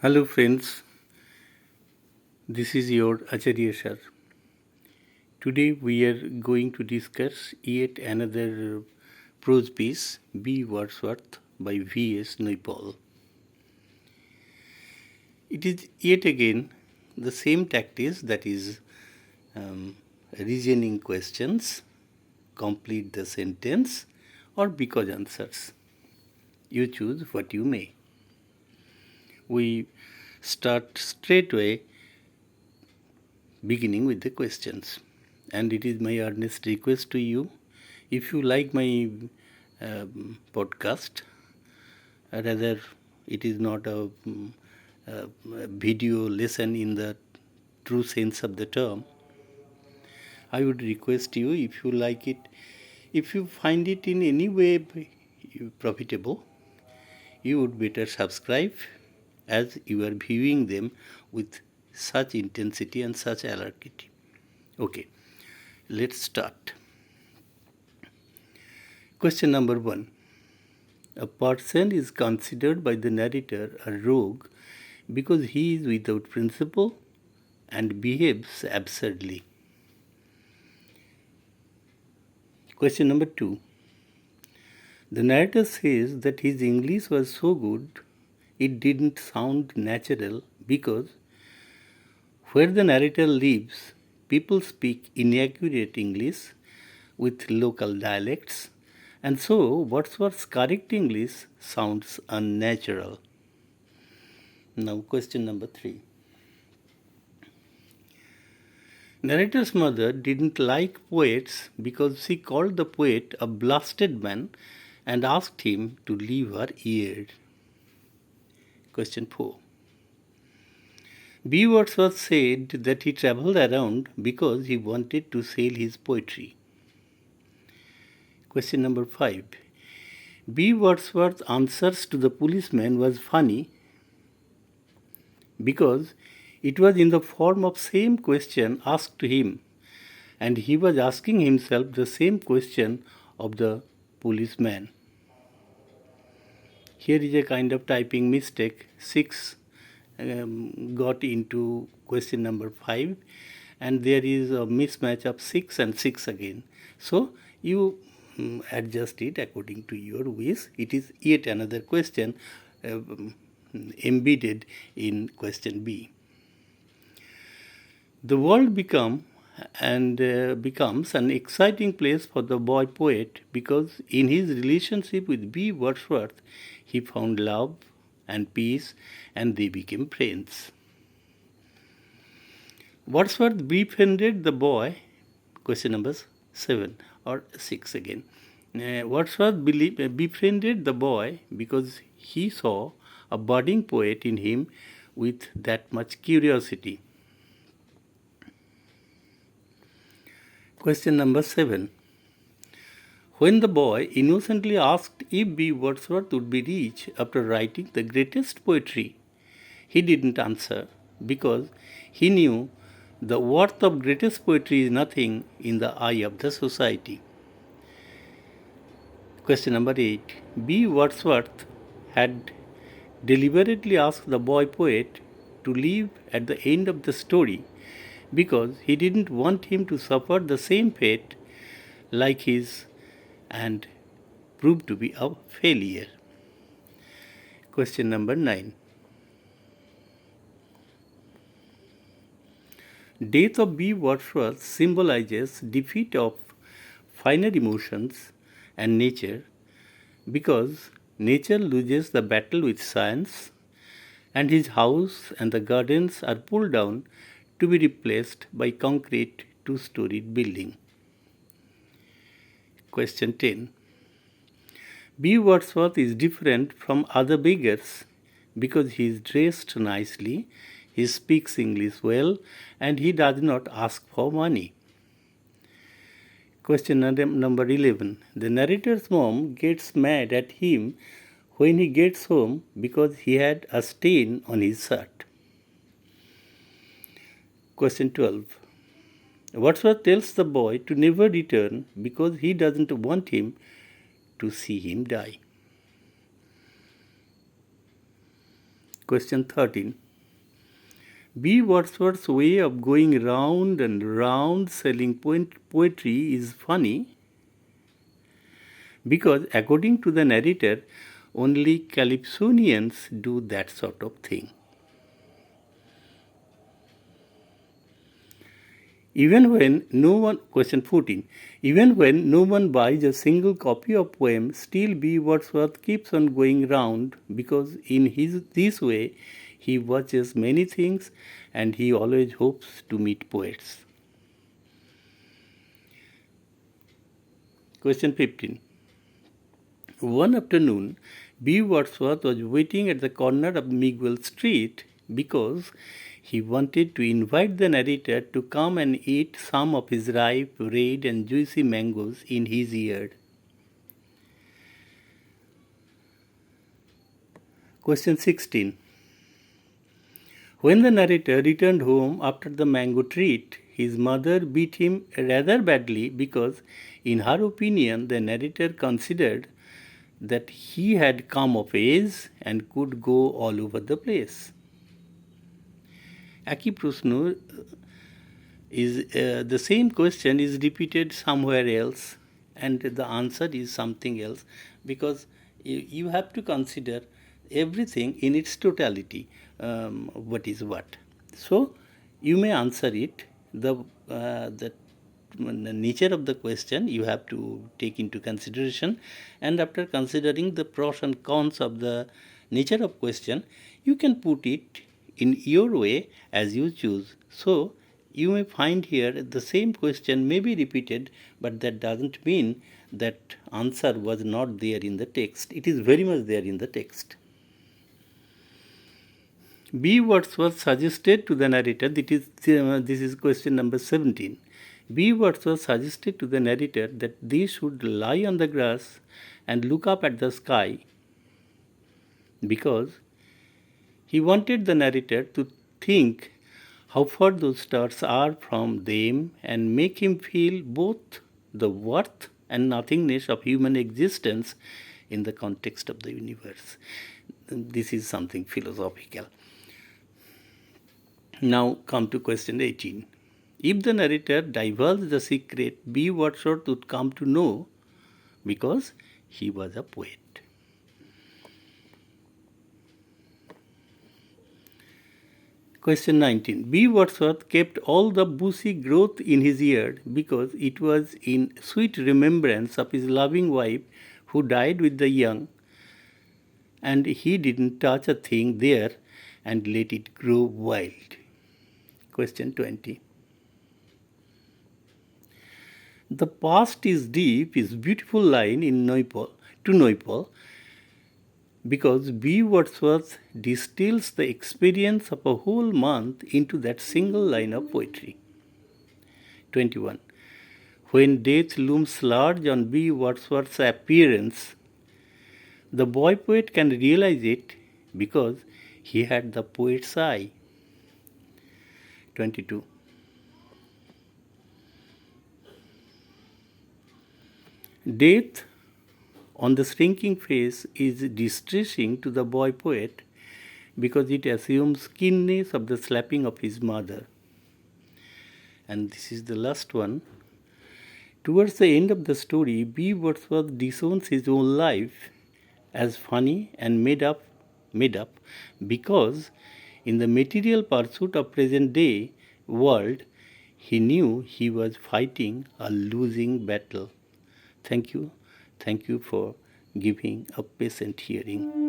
Hello friends, this is your Acharya sir. Today we are going to discuss yet another prose piece, B. Wordsworth by V.S. Naipaul. It is yet again the same tactics, that is reasoning questions, complete the sentence or because answers. You choose what you may. We start straight away beginning with the questions. And it is my earnest request to you, if you like my podcast, rather it is not a video lesson in the true sense of the term, I would request you, if you like it, if you find it in any way profitable, you would better subscribe, as you are viewing them with such intensity and such alacrity. Okay, let's start. Question number 1. A person is considered by the narrator a rogue because he is without principle and behaves absurdly. Question number 2. The narrator says that his English was so good it didn't sound natural because where the narrator lives, people speak inaccurate English with local dialects, and so Wordsworth's correct English sounds unnatural. Now, question number 3. Narrator's mother didn't like poets because she called the poet a blasted man and asked him to leave her ear. Question 4. B. Wordsworth said that he travelled around because he wanted to sell his poetry. Question number 5. B. Wordsworth's answers to the policeman was funny because it was in the form of same question asked to him, and he was asking himself the same question of the policeman. Here is a kind of typing mistake. 6 got into question number 5, and there is a mismatch of 6 and 6 again. So you adjust it according to your wish. It is yet another question embedded in question B. The world becomes an exciting place for the boy poet because in his relationship with B. Wordsworth, he found love and peace, and they became friends. Wordsworth befriended the boy, question number 7 or 6 again. Wordsworth befriended the boy because he saw a budding poet in him with that much curiosity. Question number 7. When the boy innocently asked if B. Wordsworth would be rich after writing the greatest poetry, he didn't answer because he knew the worth of greatest poetry is nothing in the eye of the society. Question number 8. B. Wordsworth had deliberately asked the boy poet to leave at the end of the story because he didn't want him to suffer the same fate like his and prove to be a failure. Question number 9. Death of B. Wordsworth symbolizes defeat of finer emotions and nature because nature loses the battle with science, and his house and the gardens are pulled down to be replaced by concrete two-storied building. Question 10. B. Wordsworth is different from other beggars because he is dressed nicely, he speaks English well, and he does not ask for money. Question number 11. The narrator's mom gets mad at him when he gets home because he had a stain on his shirt. Question 12. Wordsworth tells the boy to never return because he doesn't want him to see him die. Question 13. B. Wordsworth's way of going round and round selling poetry is funny because, according to the narrator, only Calypsonians do that sort of thing. Even when no one, question 14, even when no one buys a single copy of poem, still B. Wordsworth keeps on going round because in this way he watches many things and he always hopes to meet poets. Question 15. One afternoon, B. Wordsworth was waiting at the corner of Miguel Street because he wanted to invite the narrator to come and eat some of his ripe, red, and juicy mangoes in his yard. Question 16. When the narrator returned home after the mango treat, his mother beat him rather badly because, in her opinion, the narrator considered that he had come of age and could go all over the place. একই প্রশ্ন is the same question is repeated somewhere else and the answer is something else because you have to consider everything in its totality, what is what. So you may answer it. The nature of the question you have to take into consideration, and after considering the pros and cons of the nature of question, you can put it in your way as you choose. So you may find here the same question may be repeated, but that doesn't mean that answer was not there in the text. It is very much there in the text. B. Wordsworth suggested to the narrator, this is question number 17. B. Wordsworth suggested to the narrator that they should lie on the grass and look up at the sky because he wanted the narrator to think how far those stars are from them and make him feel both the worth and nothingness of human existence in the context of the universe. This is something philosophical. Now come to question 18. If the narrator divulged the secret, B. Wordsworth would come to know because he was a poet. Question 19. B. Wordsworth kept all the bushy growth in his yard because it was in sweet remembrance of his loving wife who died with the young, and he didn't touch a thing there and let it grow wild. Question 20. The past is deep is beautiful line in Naipaul because B. Wordsworth distills the experience of a whole month into that single line of poetry. 21. When death looms large on B. Wordsworth's appearance, the boy poet can realize it because he had the poet's eye. 22. Death on the shrinking face is distressing to the boy poet because it assumes keenness of the slapping of his mother. And this is the last one. Towards the end of the story, B. Wordsworth disowns his own life as funny and made up because in the material pursuit of present day world, he knew he was fighting a losing battle. Thank you for giving a patient hearing.